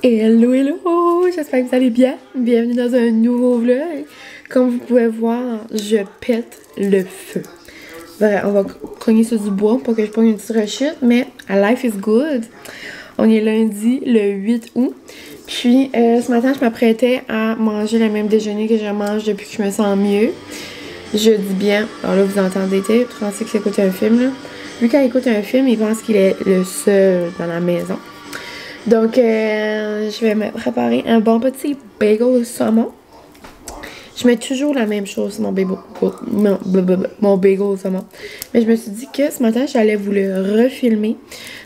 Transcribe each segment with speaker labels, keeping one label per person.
Speaker 1: Hello, hello! J'espère que vous allez bien. Bienvenue dans un nouveau vlog. Comme vous pouvez voir, je pète le feu. Ben, on va cogner sur du bois pour que je prenne une petite rechute, mais life is good. On est lundi, le 8 août. Puis, ce matin, je m'apprêtais à manger le même déjeuner que je mange depuis que je me sens mieux. Je dis bien, alors là, vous entendez, Francis qui écoute un film, là. Lui, quand il écoute un film, il pense qu'il est le seul dans la maison. Donc, je vais me préparer un bon petit bagel au saumon. Je mets toujours la même chose sur mon bagel, mon bagel au saumon. Mais je me suis dit que ce matin, j'allais vous le refilmer.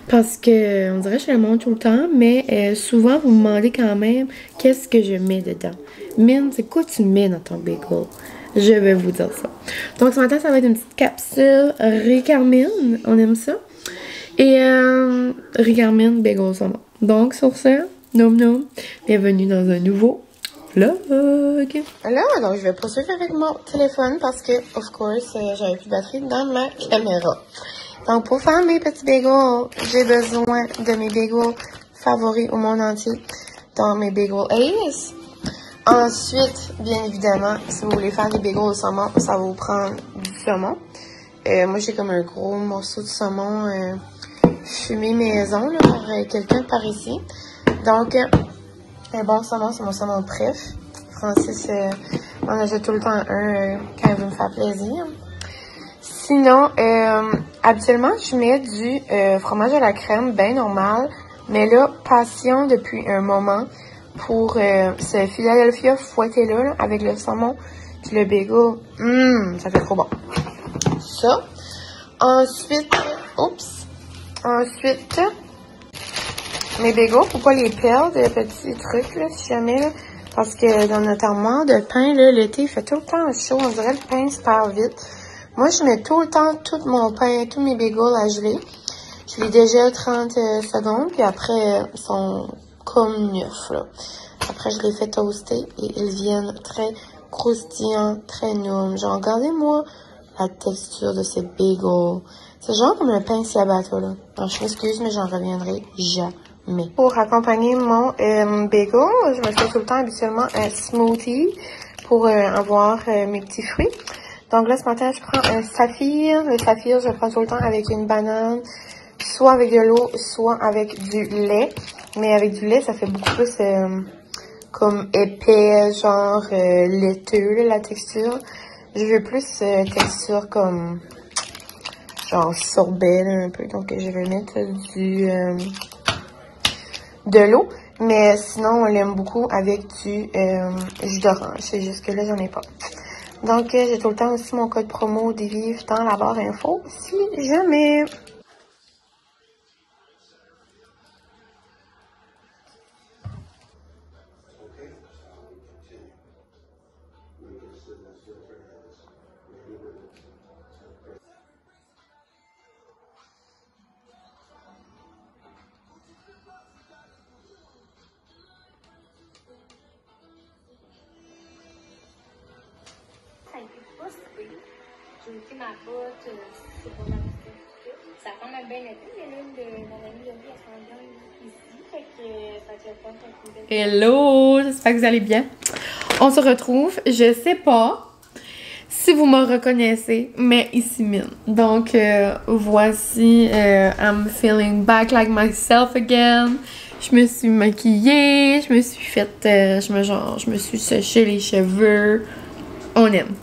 Speaker 1: Parce que, on dirait que je le montre tout le temps. Mais souvent, vous me demandez quand même qu'est-ce que je mets dedans. Mine, c'est quoi tu mets dans ton bagel? Je vais vous dire ça. Donc, ce matin, ça va être une petite capsule Ricarmine. On aime ça. Et Ricarmine bagel au saumon. Donc, sur ce, bienvenue dans un nouveau vlog. Là, donc, je vais poursuivre avec mon téléphone parce que, of course, j'avais plus de batterie dans ma caméra. Donc, pour faire mes petits bagels, j'ai besoin de mes bagels favoris au monde entier. Donc, mes bagel Ace. Ensuite, bien évidemment, si vous voulez faire des bagels au saumon, ça va vous prendre du saumon. Moi, j'ai comme un gros morceau de saumon fumé maison là, par quelqu'un par ici. Donc, un bon saumon, c'est mon saumon préf. Francis m'en achète tout le temps un quand il veut me faire plaisir. Sinon, habituellement, je mets du fromage à la crème, bien normal. Mais là, passion depuis un moment pour ce Philadelphia fouetté là, avec le saumon puis le bagel. Ça fait trop bon. Ça. Ensuite, Ensuite, mes bagels, faut pas les perdre, les petits trucs, là, si jamais, là, parce que dans notre armoire de pain, là, l'été, il fait tout le temps chaud, on dirait le pain se perd vite. Moi, je mets tout le temps tout mon pain, tous mes bagels à geler. Je les dégèle 30 secondes, puis après, ils sont comme neufs, là. Après, je les fais toaster et ils viennent très croustillants, très noums. Genre, regardez-moi la texture de ces bagels. C'est genre comme le pain ciabatta, là. Alors, je m'excuse, mais j'en reviendrai jamais. Pour accompagner mon bagel, je me fais tout le temps habituellement un smoothie pour avoir mes petits fruits. Donc là, ce matin, je prends un saphir. Le saphir, je le prends tout le temps avec une banane, soit avec de l'eau, soit avec du lait. Mais avec du lait, ça fait beaucoup plus comme épais, genre laiteux, là, la texture. Je veux plus texture comme genre sorbet là, un peu, donc je vais mettre de l'eau, mais sinon on l'aime beaucoup avec du jus d'orange, c'est juste que là j'en ai pas. Donc j'ai tout le temps aussi mon code promo des vivres dans la barre info, si jamais.
Speaker 2: J'ai ôté ma botte, c'est pas ma petite. Ça a quand même bien été, mais l'une de mon amie de vie, elle s'en vient ici. Fait que ça te pas une belle.
Speaker 1: Hello, j'espère que vous allez bien. On se retrouve, je sais pas si vous me reconnaissez, mais ici Mine. Donc, voici, I'm feeling back like myself again. Je me suis maquillée, je me suis faite, je me suis séché les cheveux. On aime.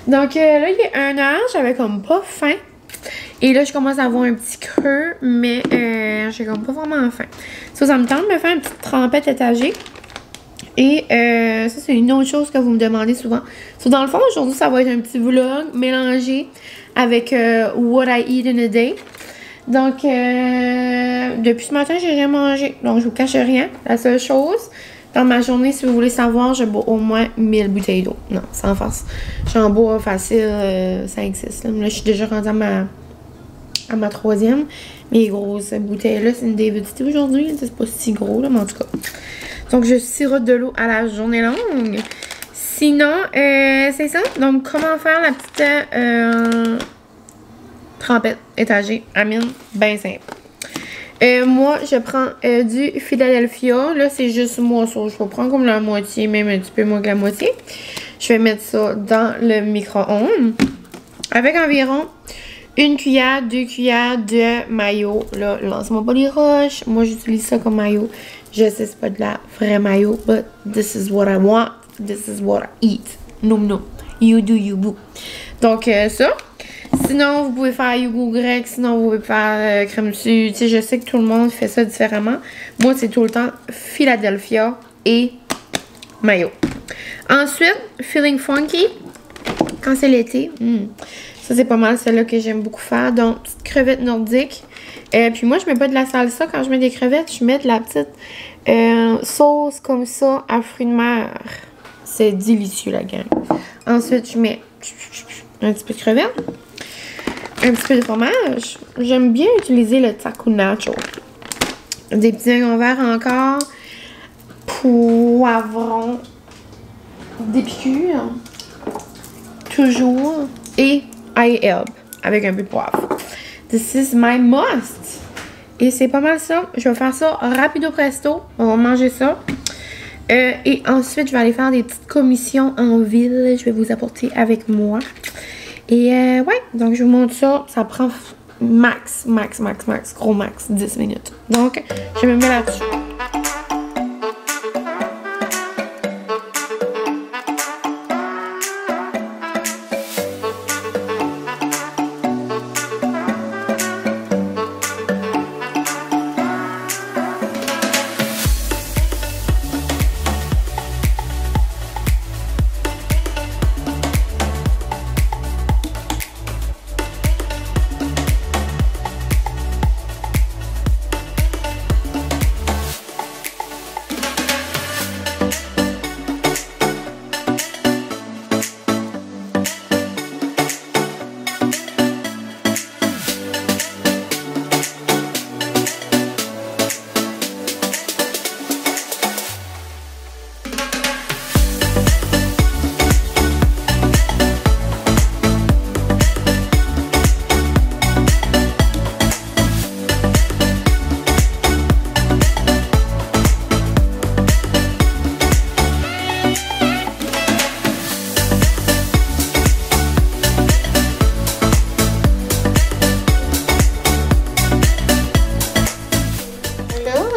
Speaker 1: Donc là, il est 1h, j'avais comme pas faim. Et là, je commence à avoir un petit creux, mais j'ai comme pas vraiment faim. Ça me tente de me faire une petite trempette étagée. Et ça, c'est une autre chose que vous me demandez souvent. Dans le fond, aujourd'hui, ça va être un petit vlog mélangé avec what I eat in a day. Donc, depuis ce matin, j'ai rien mangé. Donc, je vous cache rien. La seule chose, dans ma journée, si vous voulez savoir, je bois au moins 1000 bouteilles d'eau. Non, sans farce. J'en bois facile 5-6. Là, je suis déjà rendue à ma 3e. Mes grosses bouteilles-là, c'est une David City aujourd'hui. C'est pas si gros, là, mais en tout cas. Donc, je sirote de l'eau à la journée longue. Sinon, c'est ça. Donc, comment faire la petite trempette étagée à mine? Bien simple. Moi, je prends du Philadelphia. Là, c'est juste moi. Je vais prendre comme la moitié, même un petit peu moins que la moitié. Je vais mettre ça dans le micro-ondes. Avec environ 1 cuillère, 2 cuillères de mayo. Là, lance-moi pas les roches. Moi, j'utilise ça comme mayo. Je sais, c'est pas de la vraie mayo, but this is what I want. This is what I eat. Noum noum. You do you boo. Donc, ça. Sinon, vous pouvez faire yogourt grec. Sinon, vous pouvez faire crème dessus. Tu sais, je sais que tout le monde fait ça différemment. Moi, c'est tout le temps Philadelphia et mayo. Ensuite, Feeling Funky. Quand c'est l'été. Ça, c'est pas mal celle-là que j'aime beaucoup faire. Donc, petite crevette nordique. Puis moi, je mets pas de la salsa quand je mets des crevettes. Je mets de la petite sauce comme ça à fruits de mer. C'est délicieux, la gang. Ensuite, je mets un petit peu de crevettes. Un petit peu de fromage. J'aime bien utiliser le taco nacho. Des petits oignons verts encore. Poivrons. Des piqûres. Toujours. Et ail herb. Avec un peu de poivre. This is my must. Et c'est pas mal ça. Je vais faire ça rapido presto. On va manger ça. Et ensuite, je vais aller faire des petites commissions en ville. Je vais vous apporter avec moi. Et ouais, donc je vous montre ça. Ça prend max, gros max, 10 minutes. Donc, je me mets là-dessus.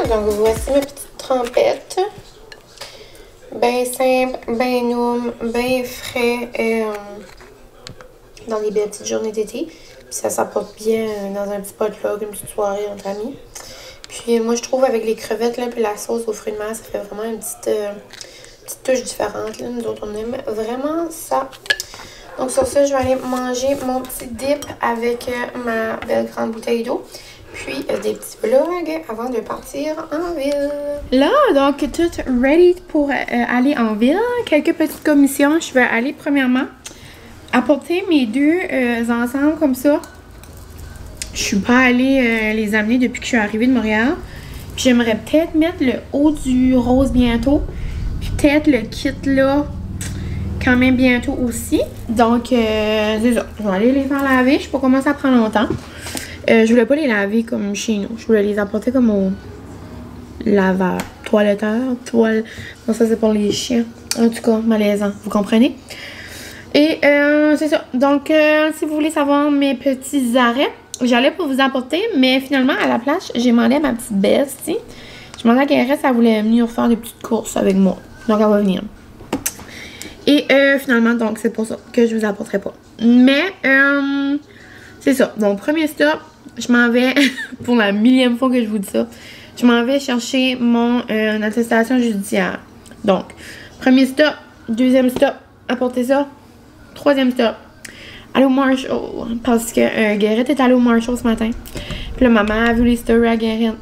Speaker 1: Donc voici ma petite trempette. Bien simple, bien noum, bien frais dans les belles petites journées d'été. Puis ça s'apporte bien dans un petit potluck, une petite soirée entre amis. Puis moi je trouve avec les crevettes là, puis la sauce aux fruits de mer, ça fait vraiment une petite touche différente. Là. Nous autres on aime vraiment ça. Donc sur ça, je vais aller manger mon petit dip avec ma belle grande bouteille d'eau. Puis des petits vlogs avant de partir en ville. Là, donc tout ready pour aller en ville. Quelques petites commissions. Je vais aller premièrement apporter mes deux ensembles comme ça. Je suis pas allée les amener depuis que je suis arrivée de Montréal. Puis j'aimerais peut-être mettre le haut du rose bientôt. Puis peut-être le kit là quand même bientôt aussi. Donc c'est ça. Je vais aller les faire laver. Je sais pas comment ça prend longtemps. Je voulais pas les laver comme chez nous. Je voulais les apporter comme au laveur. Toiletteur. Non, ça c'est pour les chiens. En tout cas, malaisant. Vous comprenez? Et c'est ça. Donc, si vous voulez savoir mes petits arrêts, j'allais pour vous apporter. Mais finalement, à la place, j'ai demandé à ma petite bestie. Je demandé à Guérette, elle voulait venir faire des petites courses avec moi. Donc, elle va venir. Et finalement, donc, c'est pour ça que je vous apporterai pas. Mais, c'est ça. Donc, premier stop, je m'en vais, pour la millième fois que je vous dis ça, je m'en vais chercher mon attestation judiciaire. Donc, premier stop, deuxième stop, apporter ça. Troisième stop, aller au Marshall. Parce que Guérette est allée au Marshall ce matin. Puis là, maman a vu les stories à Guérette.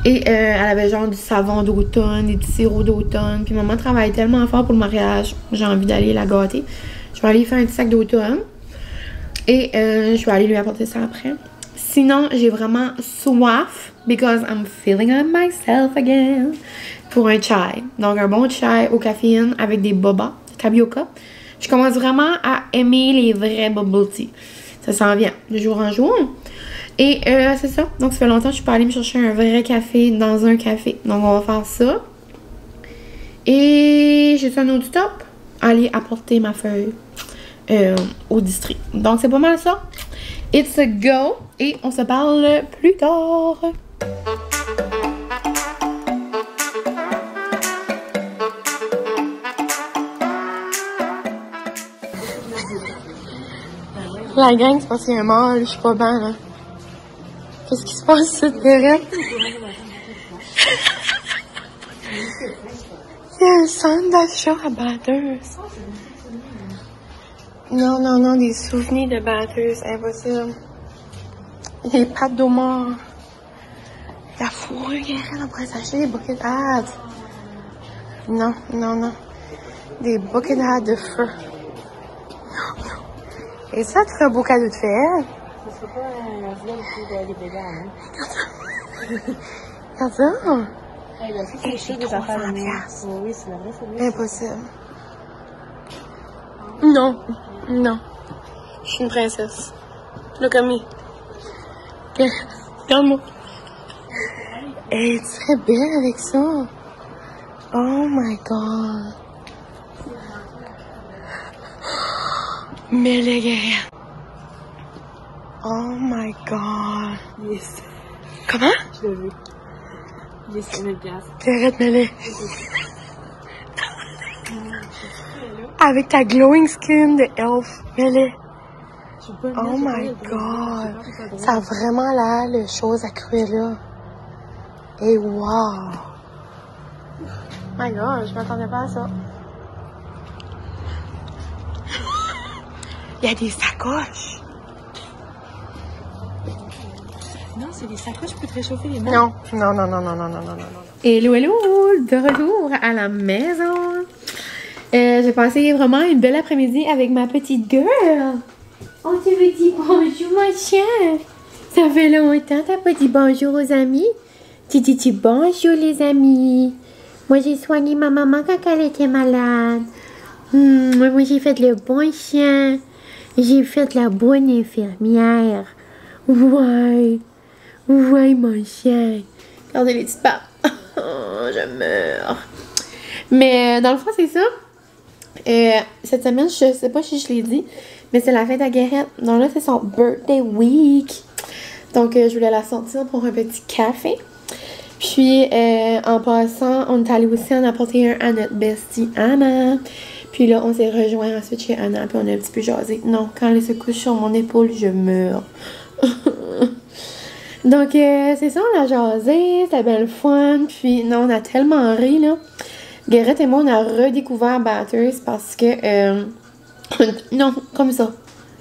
Speaker 1: Et elle avait genre du savon d'automne, des petits sirops d'automne. Puis maman travaille tellement fort pour le mariage. J'ai envie d'aller la gâter. Je vais aller faire un petit sac d'automne. Et je vais aller lui apporter ça après. Sinon, j'ai vraiment soif. Because I'm feeling on myself again. Pour un chai. Donc, un bon chai au caféine avec des boba, tapioca. Je commence vraiment à aimer les vrais bubble tea. Ça s'en vient de jour en jour. Et c'est ça. Donc, ça fait longtemps que je suis pas allée me chercher un vrai café dans un café. Donc, on va faire ça. Et j'ai un autre stop. Aller apporter ma feuille au district. Donc, c'est pas mal ça. It's a go. Et on se parle plus tard. La gang, c'est parce qu'il est mort, je suis pas bien, là. Qu'est-ce qui se passe, cette période? Il y a un centre d'achat à batteuse. Non, non, non, des souvenirs de batteuse, impossible. Les pattes d'eau mort. La fourrure, on pourrait s'acheter des bucket hats. Non, non, non. Des bucket hats de feu. Et ça, tu ferais un beau cadeau de fête.
Speaker 3: Ce serait pas un vlog pour des bébés, hein?
Speaker 1: Regarde ça.
Speaker 3: Il a fait
Speaker 1: J'ai
Speaker 3: des affaires de
Speaker 1: 300
Speaker 3: merde.
Speaker 1: piastres.
Speaker 3: Oui, c'est la vraie folie.
Speaker 1: Impossible. Non, non. Je suis une princesse. Look at me. Regarde-moi. Hey, tu serais belle avec ça. Oh my god. Mais les gars. Oh my god.
Speaker 3: Yes.
Speaker 1: Comment?
Speaker 3: Je l'ai vu. Yes, 1000 piastres.
Speaker 1: Arrête, Mélé. Avec ta glowing skin de elf, Mélé. Oh my god. Ça a vraiment l'air de choses à Cruella. Et wow. My god, je m'attendais pas à ça. Il y a des sacoches.
Speaker 3: Non, c'est des sacoches pour te réchauffer les mains.
Speaker 1: Non, non, non, non, non, non, non, non, non. Hello, hello, de retour à la maison. J'ai passé vraiment une belle après-midi avec ma petite girl. On te veut dire bonjour, ma chère. Ça fait longtemps, t'as pas dit bonjour aux amis? Tu dis bonjour, les amis. Moi, j'ai soigné ma maman quand elle était malade. Moi, j'ai fait le bon chien. J'ai fait la bonne infirmière. Ouais. Ouais, mon chien. Regardez les petites pattes. Oh, je meurs. Mais dans le fond, c'est ça. Cette semaine, je sais pas si je l'ai dit, mais c'est la fête à Guérette. Donc là, c'est son birthday week. Donc, je voulais la sortir pour un petit café. Puis, en passant, on est allé aussi en apporter un à notre bestie Anna. Puis là, on s'est rejoint ensuite chez Anna, puis on a un petit peu jasé. Non, quand elle se couche sur mon épaule, je meurs. Donc, c'est ça, on a jasé, c'était bien le fun. Puis, non, on a tellement ri, là. Guérette et moi, on a redécouvert Batters parce que... non, comme ça.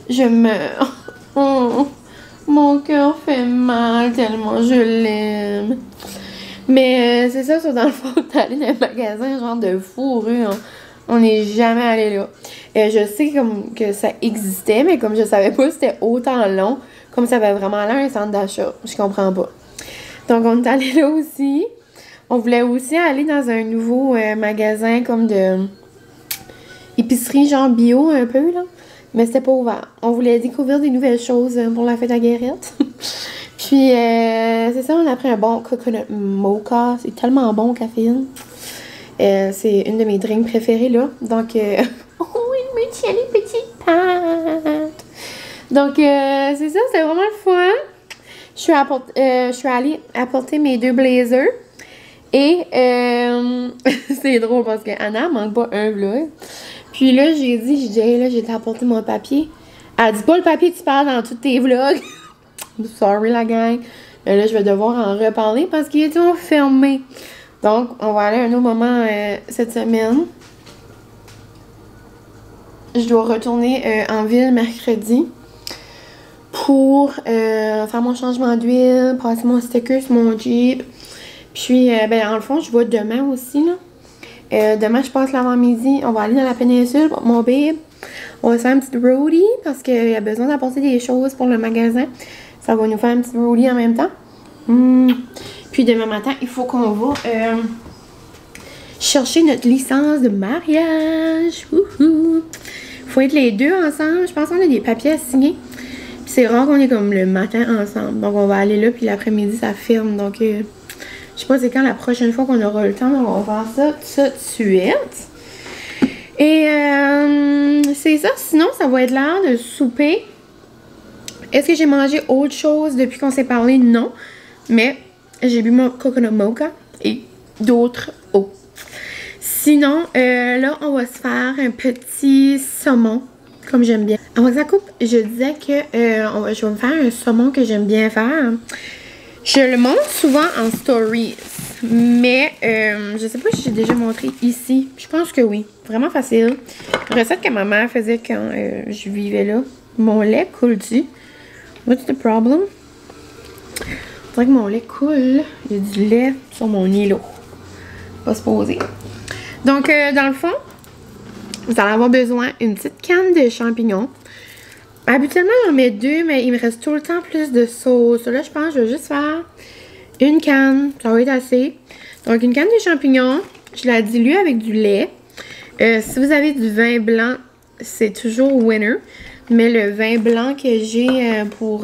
Speaker 1: Je meurs. Oh, mon cœur fait mal tellement je l'aime. Mais c'est ça, dans le fond, d'aller dans un magasin genre de fourrure. On n'est jamais allé là. Je sais comme que ça existait, mais comme je savais pas que c'était autant long, comme ça avait vraiment l'air un centre d'achat. Je comprends pas. Donc, on est allé là aussi. On voulait aussi aller dans un nouveau magasin comme de épicerie genre bio un peu, là. Mais c'était pas ouvert. On voulait découvrir des nouvelles choses pour la fête à Guérette. Puis, c'est ça, on a pris un bon coconut mocha. C'est tellement bon, caféine. C'est une de mes drinks préférées, là. Donc, oh, il me tient les petites pattes. Donc, c'est ça, c'était vraiment le fun. Je suis allée apporter mes 2 blazers. Et, c'est drôle parce que Anna manque pas un vlog. Puis là, j'ai dit, hey, là, j'ai apporté mon papier. Elle dit pas le papier que tu parles dans tous tes vlogs. Sorry, la gang. Mais là, je vais devoir en reparler parce qu'il est tout fermé. Donc, on va aller à un autre moment cette semaine. Je dois retourner en ville mercredi pour faire mon changement d'huile, passer mon sticker sur mon Jeep. Puis, ben, dans le fond, je vais demain aussi, là. Demain, je passe l'avant-midi. On va aller dans la péninsule pour mon babe. On va faire un petit roadie parce qu'il a besoin d'apporter des choses pour le magasin. Ça va nous faire un petit roadie en même temps. Puis demain matin, il faut qu'on va chercher notre licence de mariage. Faut être les deux ensemble. Je pense qu'on a des papiers à signer. c'est rare qu'on est comme le matin ensemble. Donc on va aller là, puis l'après-midi ça ferme. Donc je sais pas c'est quand la prochaine fois qu'on aura le temps. Donc on va faire ça tout de suite. Et c'est ça. Sinon ça va être l'heure de souper. Est-ce que j'ai mangé autre chose depuis qu'on s'est parlé? Non. Mais j'ai bu mon coconut mocha et d'autres eaux. Sinon, là, on va se faire un petit saumon, comme j'aime bien. Avant que ça coupe, je disais que je vais me faire un saumon que j'aime bien faire. Je le montre souvent en stories, mais je sais pas si j'ai déjà montré ici. Je pense que oui. Vraiment facile. Recette que ma mère faisait quand je vivais là. Mon lait coule-tu? What's the problem? On dirait que mon lait coule. Il y a du lait sur mon îlot. Va se poser. Donc, dans le fond, vous allez avoir besoin d'une petite canne de champignons. Habituellement, j'en mets 2, mais il me reste tout le temps plus de sauce. Là, je pense que je vais juste faire une canne. Ça va être assez. Donc, une canne de champignons. Je la dilue avec du lait. Si vous avez du vin blanc, c'est toujours winner. Mais le vin blanc que j'ai pour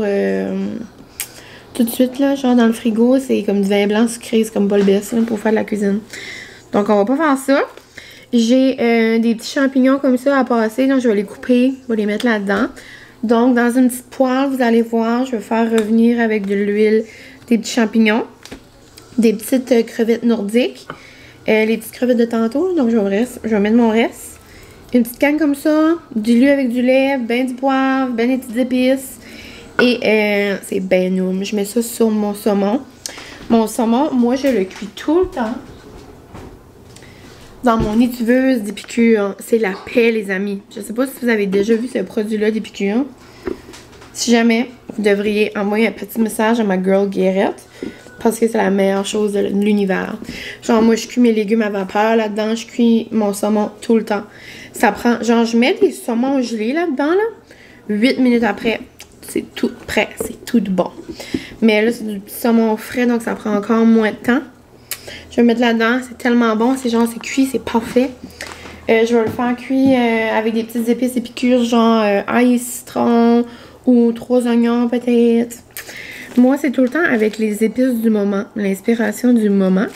Speaker 1: tout de suite, là, genre dans le frigo, c'est comme du vin blanc sucré. C'est comme pas le best là, pour faire de la cuisine. Donc, on va pas faire ça. J'ai des petits champignons comme ça à passer. Donc, je vais les couper. Je vais les mettre là-dedans. Donc, dans une petite poêle, vous allez voir, je vais faire revenir avec de l'huile des petits champignons. Des petites crevettes nordiques. Les petites crevettes de tantôt. Donc, je vais mettre mon reste. Une petite canne comme ça. Diluée avec du lait, ben du poivre, ben des petites épices. Et c'est ben noum. Je mets ça sur mon saumon. Mon saumon, moi, je le cuis tout le temps. Dans mon étuveuse d'Épicure. C'est la paix, les amis. Je sais pas si vous avez déjà vu ce produit-là d'Épicure. Si jamais, vous devriez envoyer un petit message à ma girl Guérette. Parce que c'est la meilleure chose de l'univers. Genre, moi, je cuis mes légumes à vapeur là-dedans. Je cuis mon saumon tout le temps. Ça prend... Genre, je mets des saumons gelés là-dedans, là. 8 minutes après, c'est tout prêt. C'est tout bon. Mais là, c'est du saumon frais, donc ça prend encore moins de temps. Je vais le mettre là-dedans. C'est tellement bon. C'est genre, c'est cuit, c'est parfait. Je vais le faire cuire avec des petites épices épicures, genre ail, citron ou 3 oignons peut-être. Moi, c'est tout le temps avec les épices du moment, l'inspiration du moment.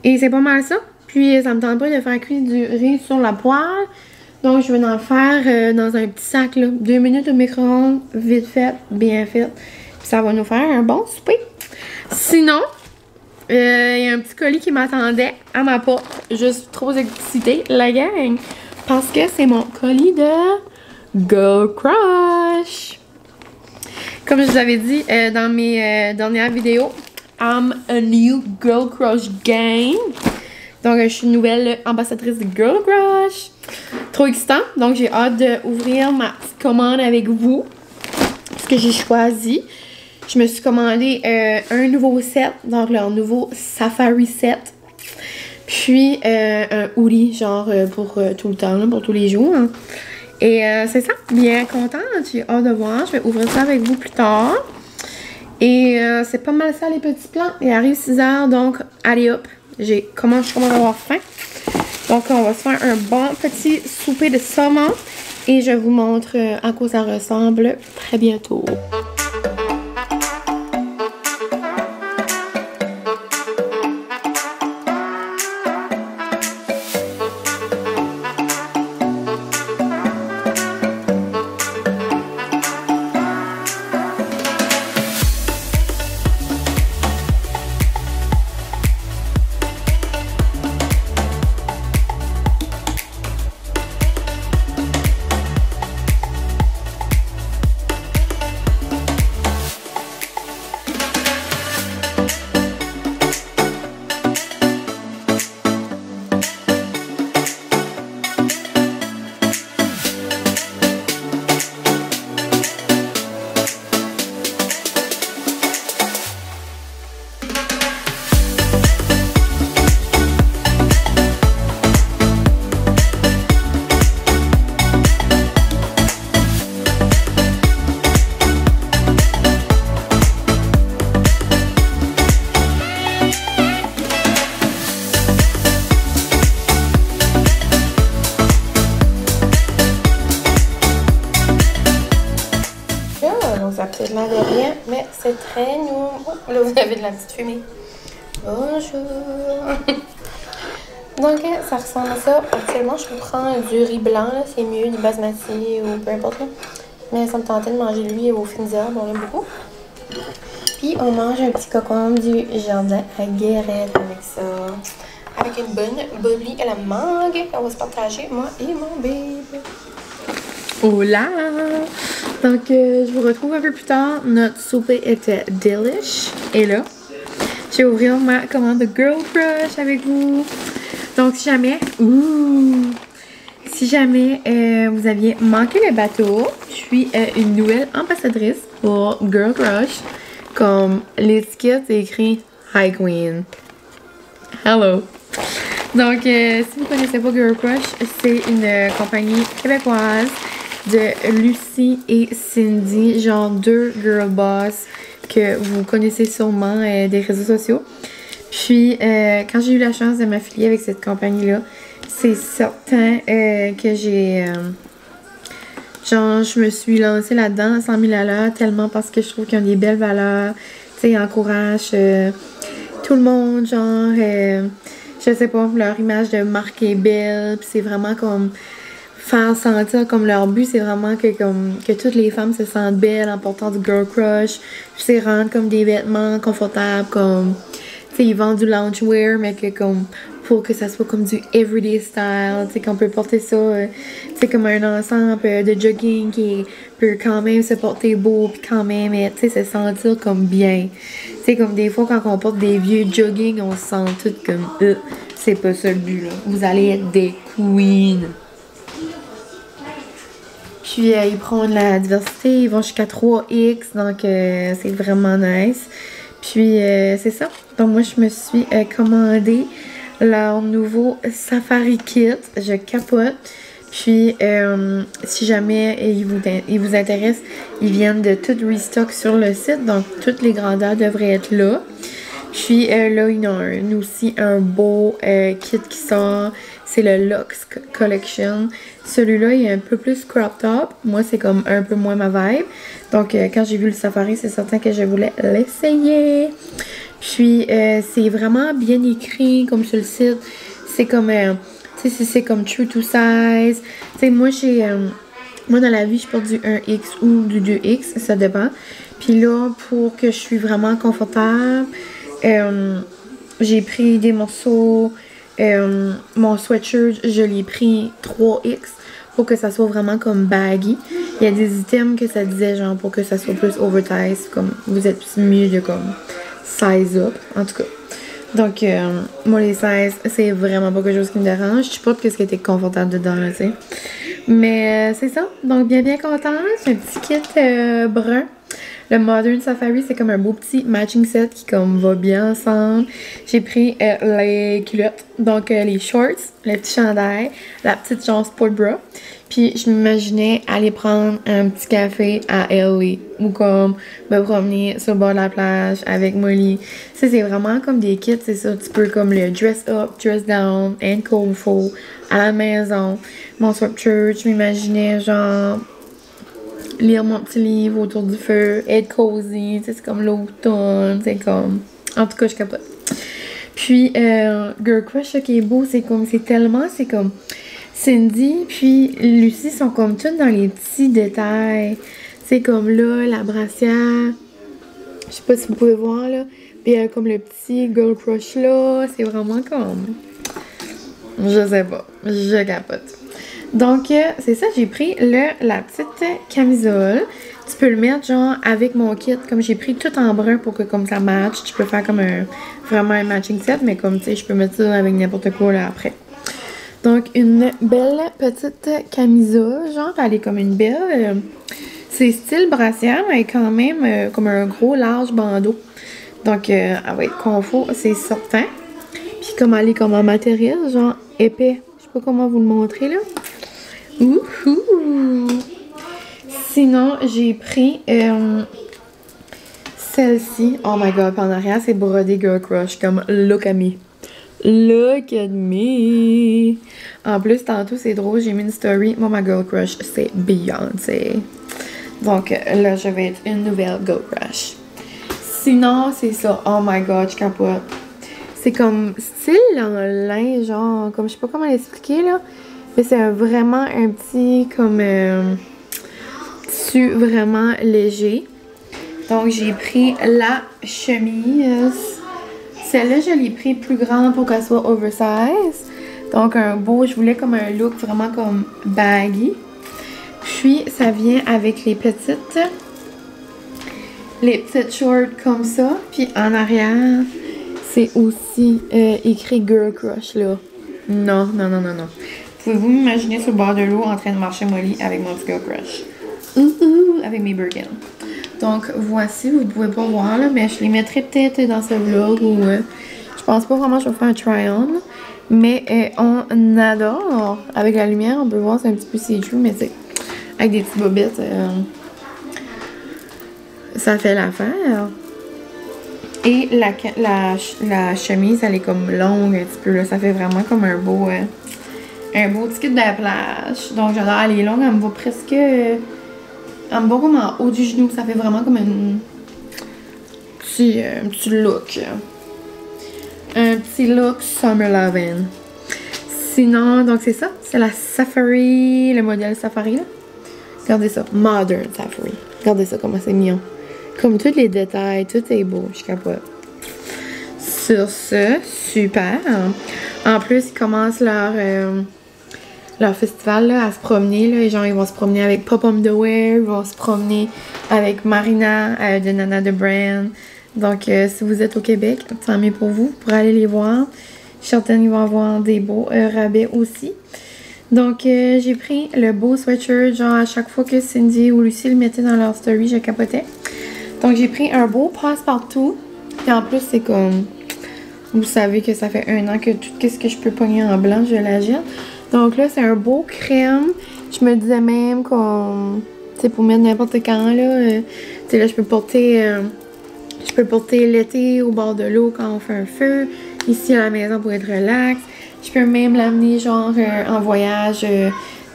Speaker 1: Et c'est pas mal ça. Puis, ça me tente pas de faire cuire du riz sur la poêle. Donc, je vais en faire dans un petit sac, là. 2 minutes au micro-ondes, vite fait, bien fait. Puis, ça va nous faire un bon souper. Sinon, il y a un petit colis qui m'attendait à ma porte. Je suis trop excitée, la gang. Parce que c'est mon colis de Girl Crush. Comme je vous avais dit dans mes dernières vidéos, I'm a new Girl Crush gang. Donc, je suis une nouvelle ambassadrice de Girl Crush. Trop excitant. Donc, j'ai hâte d'ouvrir ma petite commande avec vous. Ce que j'ai choisi. Je me suis commandé un nouveau set. Donc, leur nouveau Safari set. Puis, un hoodie, genre pour tout le temps, là, pour tous les jours. Hein. Et c'est ça, bien contente, j'ai hâte de voir, je vais ouvrir ça avec vous plus tard. Et c'est pas mal ça les petits plans, il arrive 6 h, donc allez hop, je commence à avoir faim. Donc on va se faire un bon petit souper de saumon et je vous montre à quoi ça ressemble très bientôt. absolument de rien, mais c'est très nouveau. Oh, là, vous avez de la petite fumée. Bonjour! Donc, ça ressemble à ça. Actuellement, je prends du riz blanc, là, c'est mieux, du basmati ou peu importe. Là. Mais ça me tentait de manger lui aux fines herbes, on l'aime beaucoup. Puis, on mange un petit cocon du jardin à Guérette avec ça. Avec une bonne bubbly à la mangue. On va se partager, moi et mon bébé. Hola! Donc, je vous retrouve un peu plus tard. Notre souper était delish. Et là, je vais ouvrir ma commande de Girl Crush avec vous. Donc, si jamais vous aviez manqué le bateau, je suis une nouvelle ambassadrice pour Girl Crush. Comme l'étiquette, c'est écrit Hi Queen. Hello! Donc, si vous ne connaissez pas Girl Crush, c'est une compagnie québécoise de Lucie et Cindy, genre deux girl boss que vous connaissez sûrement des réseaux sociaux. Puis, quand j'ai eu la chance de m'affilier avec cette compagnie-là, c'est certain que j'ai... genre, je me suis lancée là-dedans à 100 000 à l'heure tellement parce que je trouve qu'ils ont des belles valeurs. Tu sais, ils encouragent tout le monde, genre... je sais pas, leur image de marque est belle. Puis c'est vraiment comme... faire sentir comme leur but, c'est vraiment que toutes les femmes se sentent belles en portant du Girl Crush. Puis c'est rendre comme des vêtements confortables, comme... Tu sais, ils vendent du loungewear, mais que comme... pour que ça soit comme du everyday style, tu sais, qu'on peut porter ça, tu sais, comme un ensemble de jogging qui peut quand même se porter beau, puis quand même, tu sais, se sentir comme bien. Tu sais, comme des fois, quand on porte des vieux jogging, on se sent tout comme... c'est pas ça le but, là. Vous allez être des queens. Puis, ils prennent la diversité, ils vont jusqu'à 3X, donc c'est vraiment nice. Puis, c'est ça. Donc, moi, je me suis commandé leur nouveau Safari Kit. Je capote. Puis, si jamais il vous intéresse, ils viennent de tout restock sur le site. Donc, toutes les grandeurs devraient être là. Puis, là, ils ont aussi un beau kit qui sort. C'est le Luxe Collection. Celui-là, il est un peu plus crop top. Moi, c'est comme un peu moins ma vibe. Donc, quand j'ai vu le Safari, c'est certain que je voulais l'essayer. Puis, c'est vraiment bien écrit, comme sur le site. C'est comme, tu sais, c'est comme true to size. Tu sais, moi, moi, dans la vie, je porte du 1X ou du 2X, ça dépend. Puis là, pour que je suis vraiment confortable, j'ai pris des morceaux. Mon sweatshirt, je l'ai pris 3X pour que ça soit vraiment comme baggy. Il y a des items que ça disait genre pour que ça soit plus oversize, comme vous êtes mieux de comme size up, en tout cas. Donc, moi les sizes, c'est vraiment pas quelque chose qui me dérange. Je supporte que ce qui était confortable dedans, là, tu sais. Mais c'est ça, donc bien contente. C'est un petit kit brun. Le Modern Safari, c'est comme un beau petit matching set qui comme va bien ensemble. J'ai pris les culottes, donc les shorts, le petit chandail, la petite genre sport bra. Puis je m'imaginais aller prendre un petit café à LA ou comme me promener sur le bord de la plage avec Molly. Ça, c'est vraiment comme des kits, c'est ça. Tu peux comme le dress up, dress down, and comfort à la maison. Mon sweatshirt, je m'imaginais genre... lire mon petit livre autour du feu, être cozy, c'est comme l'automne, c'est comme... En tout cas, je capote. Puis, Girl Crush, ce qui est beau, c'est comme... c'est comme... Cindy puis Lucie sont comme toutes dans les petits détails. C'est comme là, la brassière. Je sais pas si vous pouvez voir, là. Puis comme le petit Girl Crush là. C'est vraiment comme... je sais pas. Je capote. Donc, c'est ça, j'ai pris la petite camisole. Tu peux le mettre, genre, avec mon kit. Comme j'ai pris tout en brun pour que, comme ça match. Tu peux faire comme vraiment un matching set. Mais comme, tu sais, je peux mettre ça avec n'importe quoi, là, après. Donc, une belle petite camisole, genre, elle est comme une belle... c'est style brassière, mais quand même comme un gros large bandeau. Donc, elle va être confort, c'est certain. Puis, comme elle est comme en matériel, genre, épais. Je sais pas comment vous le montrer, là. Ouhou! Sinon, j'ai pris celle-ci. Oh my god, en arrière, c'est brodé Girl Crush, comme look at me. Look at me! En plus, tantôt, c'est drôle, j'ai mis une story. Moi, ma Girl Crush, c'est Beyoncé. Donc là, je vais être une nouvelle Go Crush. Sinon, c'est ça. Oh my god, je capote. C'est comme style en lin, genre, comme je sais pas comment l'expliquer là. Mais c'est vraiment un petit comme tissu vraiment léger. Donc j'ai pris la chemise. Celle-là, je l'ai pris plus grande pour qu'elle soit oversize. Donc un beau, je voulais comme un look vraiment comme baggy. Puis ça vient avec les petites shorts comme ça. Puis en arrière, c'est aussi écrit Girl Crush là. Non, non, non, non, non. Pouvez-vous m'imaginer sur le bord de l'eau en train de marcher molly avec mon petit Girl Crush? Avec mes Birkin. Donc voici, vous ne pouvez pas voir là, mais je les mettrai peut-être dans ce vlog ou je pense pas vraiment que je vais faire un try-on. Mais on adore. Avec la lumière, on peut voir c'est un petit peu see-through, mais c'est avec des petits bobettes, ça fait l'affaire. Et la chemise, elle est comme longue un petit peu là, ça fait vraiment comme un beau ticket de la plage. Donc j'adore, elle est longue, elle me va presque... elle me va comme en haut du genou, ça fait vraiment comme un petit look. Un petit look summer loving. Sinon, donc c'est ça, c'est la Safari, le modèle Safari là. Regardez ça, Modern Safari. Regardez ça, comment c'est mignon. Comme tous les détails, tout est beau, je capote. Sur ce, super. En plus, ils commencent leur festival là, à se promener. Là. Les gens ils vont se promener avec Pop Underwear, ils vont se promener avec Marina de Nana de Brand. Donc, si vous êtes au Québec, tant mieux pour vous, pour aller les voir. Certaines ils vont avoir des beaux rabais aussi. Donc, j'ai pris le beau sweatshirt, genre à chaque fois que Cindy ou Lucie le mettaient dans leur story, je capotais. Donc, j'ai pris un beau passe-partout. Et en plus, c'est comme... Vous savez que ça fait 1 an que tout ce que je peux pogner en blanc, je la jette. Donc là, c'est un beau crème. Je me disais même qu'on... Tu sais, pour mettre n'importe quand, là... tu sais, là, je peux porter l'été au bord de l'eau quand on fait un feu. Ici, à la maison, pour être relax. Je peux même l'amener, genre, en voyage. Tu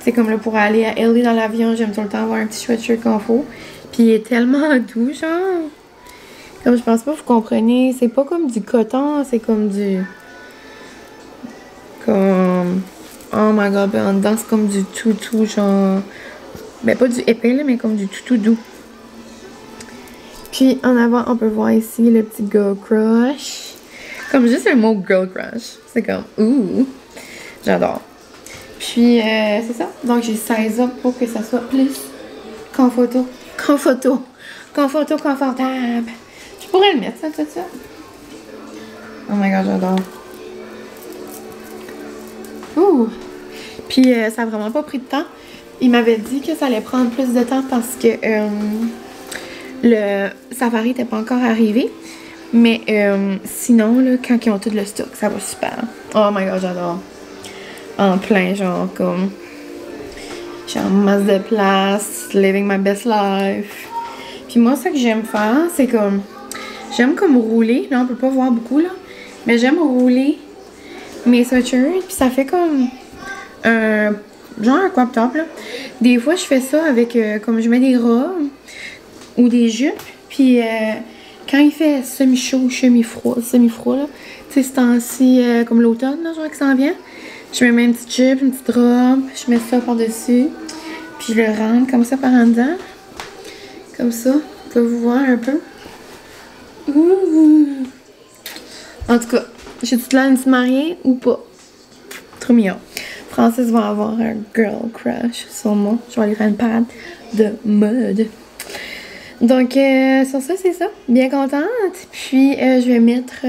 Speaker 1: sais, comme là, pour aller à LA dans l'avion, j'aime tout le temps avoir un petit sweatshirt qu'on faut. Puis, il est tellement doux, genre. Comme je pense pas que vous comprenez. C'est pas comme du coton, c'est comme du... Comme... Oh my god, ben en dedans, c'est comme du toutou, genre... Ben, pas du épais, là, mais comme du toutou doux. Puis, en avant, on peut voir ici le petit Girl Crush. Comme juste le mot Girl Crush. C'est comme, ouh! J'adore. Puis, c'est ça. Donc, j'ai size up pour que ça soit plus confortable. Je pourrais le mettre, ça, tout ça. Oh my god, j'adore. Ouh! Puis, ça a vraiment pas pris de temps. Il m'avait dit que ça allait prendre plus de temps parce que le Safari n'était pas encore arrivé. Mais sinon, là, quand ils ont tout le stock, ça va super. Oh my god, j'adore. En plein, genre, comme... J'ai en masse de place, living my best life. Puis moi, ce que j'aime faire, c'est comme... J'aime comme rouler. Là, on peut pas voir beaucoup, là. Mais j'aime rouler mes sweatshirts. Puis ça fait comme un... Genre un crop top, là. Des fois, je fais ça avec... comme je mets des robes ou des jupes. Puis... quand il fait semi-chaud, semi-froid, là, tu sais, c'est temps-ci, comme l'automne, là, genre, qui s'en vient, je mets une petite jupe, une petite robe, je mets ça par-dessus, puis je le rentre comme ça par en dedans, comme ça, vous pouvez vous voir un peu. Ouh. En tout cas, j'ai-tu l'air d'une mariée ou pas? Trop mignon. Francis va avoir un girl crush sur moi, je vais aller faire une parade de mode. Donc, sur ça, c'est ça. Bien contente. Puis, je vais mettre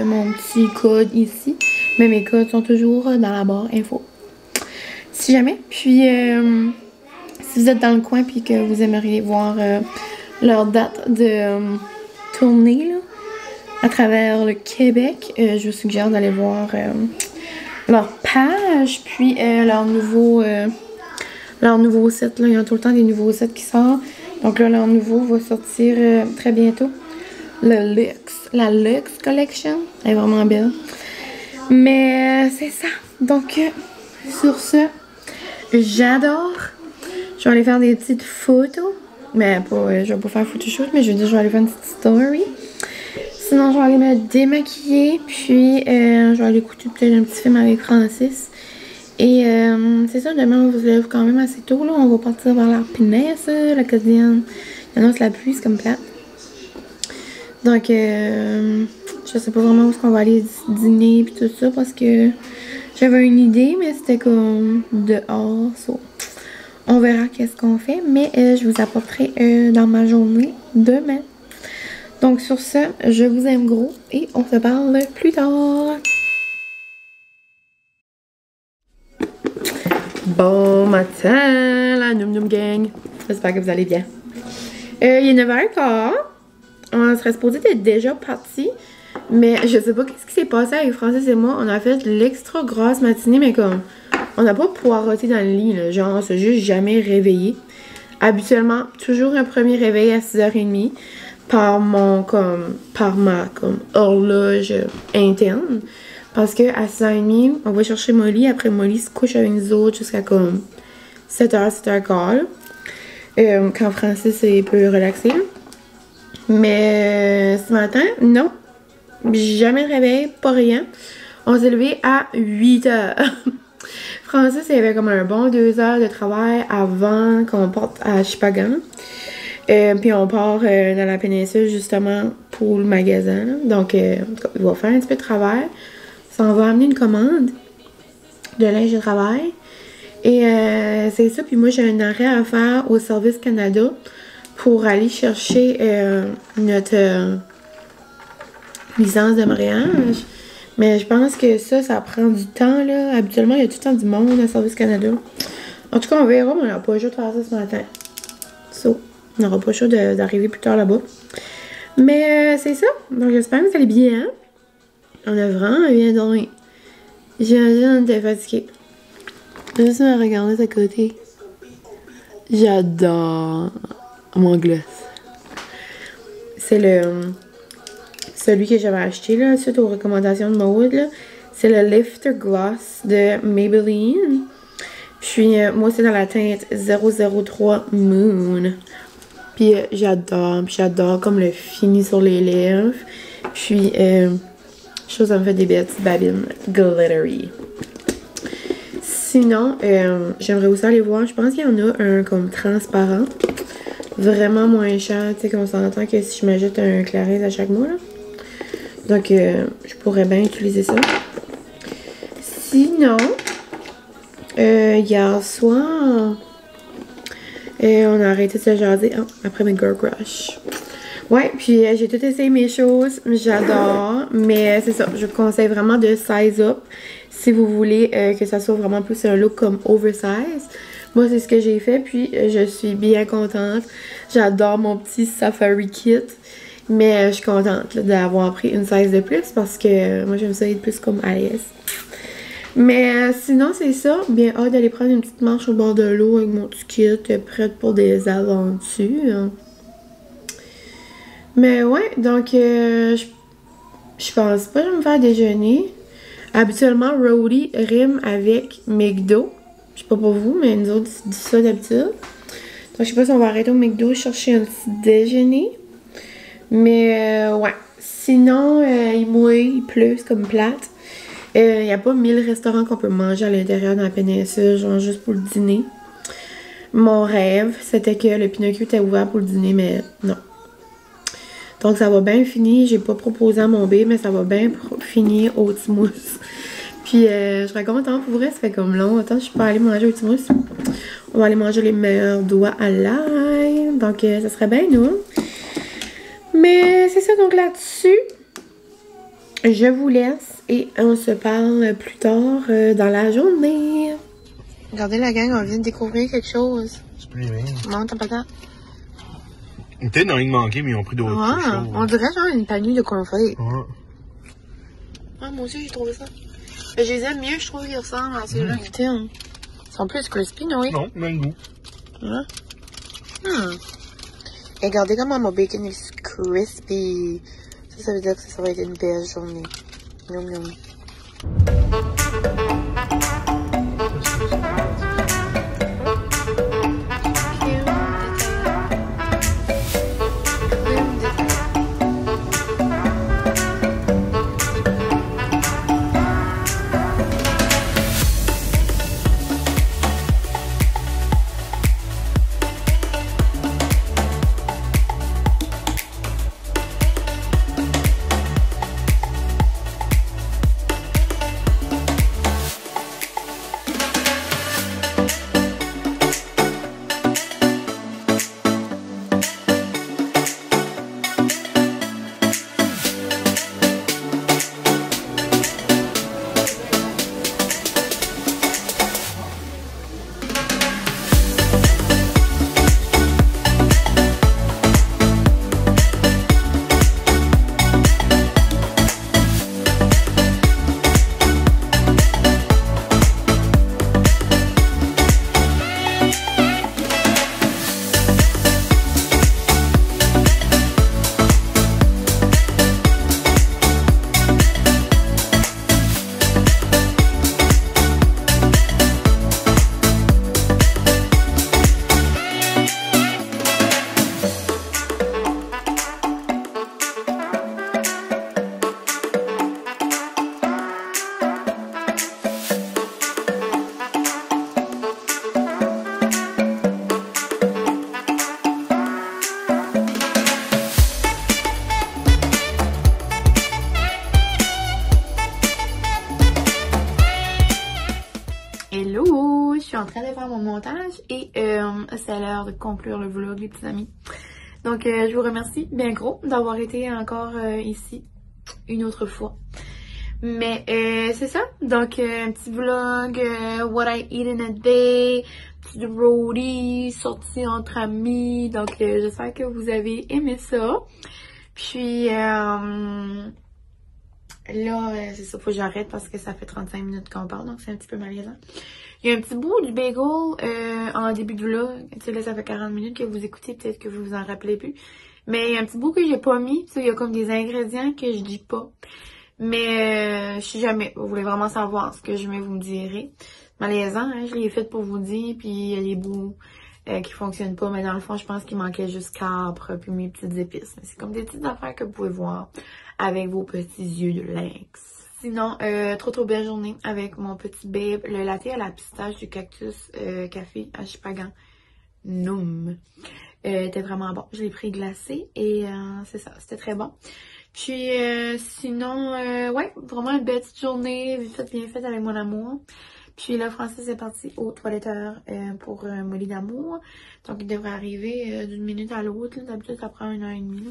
Speaker 1: mon petit code ici. Mais mes codes sont toujours dans la barre info. Si jamais. Puis, si vous êtes dans le coin et que vous aimeriez voir leur date de tournée là, à travers le Québec, je vous suggère d'aller voir leur page. Puis, leur nouveau set. Là. Ils ont tout le temps des nouveaux sets qui sortent. Donc là, leur nouveau va sortir très bientôt. La Luxe Collection. Elle est vraiment belle. Mais c'est ça. Donc, sur ce, j'adore. Je vais aller faire des petites photos Mais pas, je vais pas faire photoshoot, mais je vais dire je vais aller faire une petite story. Sinon, je vais aller me démaquiller, puis je vais aller écouter peut-être un petit film avec Francis. Et c'est ça, demain on se lève quand même assez tôt, là. On va partir vers l'Arpinès, l'Acadienne. Il annonce la pluie, c'est comme plate. Donc, je sais pas vraiment où est-ce qu'on va aller dîner puis tout ça, parce que j'avais une idée, mais c'était comme dehors, so. On verra qu'est-ce qu'on fait, mais je vous apporterai dans ma journée demain. Donc sur ce, je vous aime gros et on se parle plus tard. Bon matin, la Noum Noum Gang. J'espère que vous allez bien. Il est 9h15. On serait supposé être déjà parti. Mais je sais pas qu'est-ce qui s'est passé avec Francis et moi. On a fait l'extra grosse matinée, mais comme on n'a pas poireauté dans le lit, là. Genre on s'est juste jamais réveillé. Habituellement, toujours un premier réveil à 6h30 par ma horloge interne. Parce que à 6h30, on va chercher Molly. Après, Molly se couche avec nous autres jusqu'à comme 7h, 7h15. Quand Francis est peu relaxé. Mais ce matin, non. Jamais de réveil, pas rien. On s'est levé à 8h. Francis, il y avait comme un bon 2 heures de travail avant qu'on parte à Chupagan. Puis on part dans la péninsule justement pour le magasin. Là. Donc, en tout cas, il va faire un petit peu de travail. Ça, on va amener une commande de linge de travail. Et c'est ça. Puis moi, j'ai un arrêt à faire au Service Canada pour aller chercher notre licence de mariage. Mais je pense que ça prend du temps, là. Habituellement, il y a tout le temps du monde au Service Canada. En tout cas, on verra, mais on n'a pas le choix de faire ça ce matin. So, on n'aura pas le choix d'arriver plus tard là-bas. Mais c'est ça. Donc, j'espère que vous allez bien. On a vraiment bien dormi. J'imagine que t'es fatiguée. Juste me regarder de côté. J'adore mon gloss. C'est celui que j'avais acheté là, suite aux recommandations de Maud là. C'est le Lifter Gloss de Maybelline. Puis moi c'est dans la teinte 003 Moon. Puis j'adore comme le fini sur les lèvres. Puis ça me fait des belles petites babines glittery. Sinon, j'aimerais aussi aller voir, je pense qu'il y en a un comme transparent. Vraiment moins cher, tu sais, qu'on s'entend que si je m'ajoute un Clarins à chaque mois, là. Donc, je pourrais bien utiliser ça. Sinon, hier soir, on a arrêté de se jaser après mes Girl Crush. Ouais, puis j'ai tout essayé mes choses, j'adore, mais c'est ça, je vous conseille vraiment de size up si vous voulez que ça soit vraiment plus un look comme oversize. Moi, c'est ce que j'ai fait, puis je suis bien contente. J'adore mon petit Safari Kit, mais je suis contente d'avoir pris une size de plus parce que moi, j'aime ça être plus comme Alice. Mais sinon, c'est ça. Bien hâte d'aller prendre une petite marche au bord de l'eau avec mon petit kit, prête pour des aventures. Mais ouais, donc je pense pas que je vais me faire déjeuner. Habituellement, Roadie rime avec McDo. Je sais pas pour vous, mais nous autres, c'est ça d'habitude. Donc, je sais pas si on va arrêter au McDo chercher un petit déjeuner. Mais, ouais. Sinon, il mouille, il pleut, c'est comme plate. Il n'y a pas 1000 restaurants qu'on peut manger à l'intérieur dans la péninsule, genre juste pour le dîner. Mon rêve, c'était que le Pinocchio était ouvert pour le dîner, mais non. Donc, ça va bien finir. J'ai pas proposé à mon bébé, mais ça va bien finir au Timousse. Puis, je serais contente pour vrai, ça fait comme longtemps que je suis pas allée manger au Timousse. On va aller manger les meilleurs doigts à l'ail. Donc, ça serait bien, nous. Mais c'est ça, donc là-dessus, je vous laisse et on se parle plus tard dans la journée. Regardez la gang, on vient de découvrir quelque chose.
Speaker 4: C'est plus les mêmes.
Speaker 1: Monte en patate.
Speaker 4: Peut-être dans une manquée, mais ils ont pris d'autres choses.
Speaker 1: On dirait genre une panier de cornflakes.
Speaker 4: Ouais.
Speaker 1: Ah, moi aussi, j'ai trouvé ça. Mais je les aime mieux, je trouve qu'ils ressemblent à ceux-là qui tiennent. Ils sont plus crispy, non? Oui?
Speaker 4: Non, même goût.
Speaker 1: Et regardez comment mon bacon est crispy. Ça veut dire que ça va être une belle journée. Miam, miam. mon montage et c'est l'heure de conclure le vlog, les petits amis. Donc, je vous remercie bien gros d'avoir été encore ici une autre fois. Mais c'est ça. Donc, un petit vlog, what I eat in a day, petit roadie, sortie entre amis. Donc, j'espère que vous avez aimé ça. Puis, là, c'est ça, faut que j'arrête parce que ça fait 35 minutes qu'on parle, donc c'est un petit peu malaisant. Il y a un petit bout du bagel en début de vlog. Tu sais, là, ça fait 40 minutes que vous écoutez, peut-être que vous vous en rappelez plus. Mais il y a un petit bout que j'ai pas mis. Tu sais, il y a comme des ingrédients que je dis pas. Mais si jamais vous voulez vraiment savoir ce que je mets, vous me direz. Malaisant, hein, je l'ai fait pour vous dire, puis il y a les bouts qui fonctionnent pas, mais dans le fond, je pense qu'il manquait juste capre puis mes petites épices. C'est comme des petites affaires que vous pouvez voir avec vos petits yeux de lynx. Sinon, trop belle journée avec mon petit babe, le latte à la pistache du cactus café à Chipagan. Noum. Était vraiment bon. Je l'ai pris glacé et c'est ça, c'était très bon. Puis sinon, ouais, vraiment une belle petite journée, bien faite avec mon amour. Puis là, Francis est parti au toiletteur pour mon lit d'amour. Donc, il devrait arriver d'une minute à l'autre. D'habitude, ça prend 1h30. Là.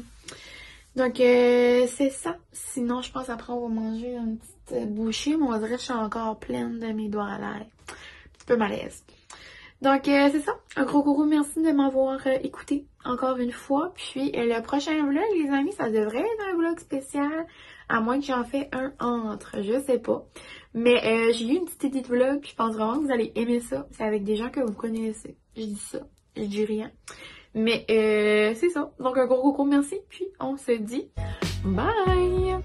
Speaker 1: Donc, c'est ça. Sinon, je pense après, on va manger une petite bouchée. Mais on dirait que je suis encore pleine de mes doigts à l'air. Un petit peu malaise. Donc, c'est ça. Un gros coucou, merci de m'avoir écouté encore une fois. Puis, le prochain vlog, les amis, ça devrait être un vlog spécial. À moins que j'en fais un entre, je sais pas. Mais j'ai eu une petite idée de vlog, puis je pense vraiment que vous allez aimer ça. C'est avec des gens que vous connaissez. Je dis ça, je dis rien. Mais c'est ça. Donc, un gros coucou, merci. Puis, on se dit bye!